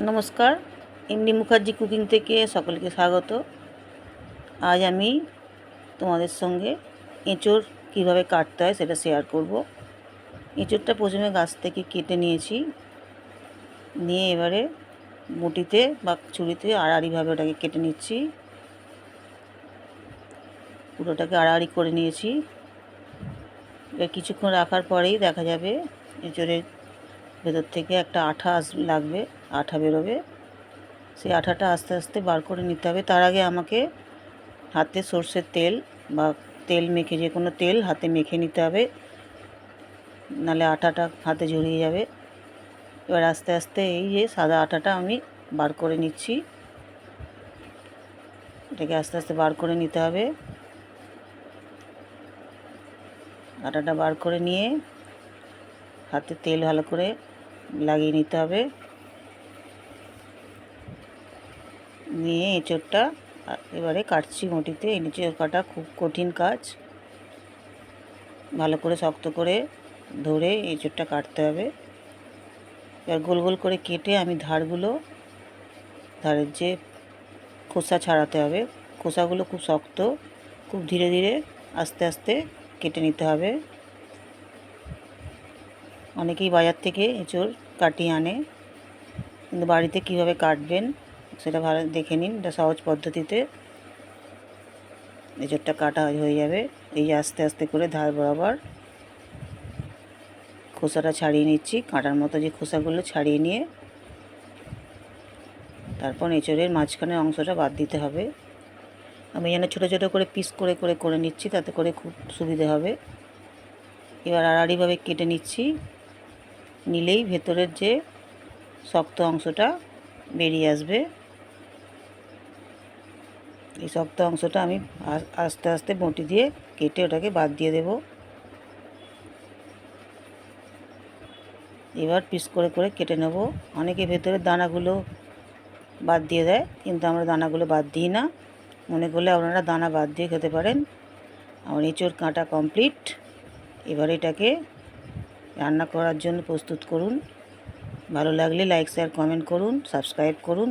নমস্কার, MD Mukherjee cooking থেকে সকলকে স্বাগত। আজ আমি তোমাদের সঙ্গে এঁচোড় কীভাবে কাটতে হয় সেটা শেয়ার করব। এঁচোড়টা প্রথমে গাছ থেকে কেটে নিয়েছি, নিয়ে এবারে বটিতে বা ছুরিতে আড়াআড়িভাবে ওটাকে কেটে নিচ্ছি। পুরোটাকে আড়াআড়ি করে নিয়েছি। এবার কিছুক্ষণ রাখার পরেই দেখা যাবে এঁচোড়ের ভেতর থেকে একটা আঠা লাগবে, আঠা বেরোবে। সেই আঠাটা আস্তে আস্তে বার করে নিতে হবে। তার আগে আমাকে হাতে সর্ষের তেল বা তেল মেখে, যে কোনো তেল হাতে মেখে নিতে হবে, নাহলে আটাটা হাতে জড়িয়ে যাবে। এবার আস্তে আস্তে এই যে সাদা আটাটা আমি বার করে নিচ্ছি, এটাকে আস্তে আস্তে বার করে নিতে হবে। আটাটা বার করে নিয়ে হাতে তেল ভালো করে লাগিয়ে নিতে হবে। নিয়ে এঁচোড়টা এবারে কাটছি বটিতে। এঁচোড় কাটা খুব কঠিন কাজ, ভালো করে শক্ত করে ধরে এঁচোড়টা কাটতে হবে। এবার গোল গোল করে কেটে আমি ধারের যে খোসা ছাড়াতে হবে। খোসাগুলো খুব শক্ত, খুব ধীরে ধীরে আস্তে আস্তে কেটে নিতে হবে। অনেকেই বাজার থেকে এঁচোড় কাটিয়ে আনে, কিন্তু বাড়িতে কীভাবে কাটবেন সেটা ভালো দেখে নিন। এটা সহজ পদ্ধতিতে এঁচোড়টা কাটা হয়ে যাবে। এই যে আস্তে আস্তে করে ধার বরাবর খোসাটা ছাড়িয়ে নিচ্ছি, কাঁটার মতো যে খোসাগুলো ছাড়িয়ে নিয়ে তারপর এঁচোড়ের মাঝখানের অংশটা বাদ দিতে হবে। আমি যেন ছোটো ছোটো করে পিস করে করে করে নিচ্ছি, তাতে করে খুব সুবিধে হবে। এবার আড়াআড়িভাবে কেটে নিচ্ছি, নিলেই ভেতরের যে শক্ত অংশটা বেরিয়ে আসবে। এই শক্ত অংশটা আমি আস্তে আস্তে বঁটি দিয়ে কেটে ওটাকে বাদ দিয়ে দেব। এবার পিস করে করে কেটে নেব। অনেকে ভেতরের দানাগুলো বাদ দিয়ে দেয়, কিন্তু আমরা দানাগুলো বাদ দিই না। মনে করলে আপনারা দানা বাদ দিয়ে খেতে পারেন। আমার এঁচোড় কাটা কমপ্লিট। এবার এটাকে রান্না করার জন্য প্রস্তুত করুন। ভালো লাগলে লাইক, শেয়ার, কমেন্ট করুন, সাবস্ক্রাইব করুন।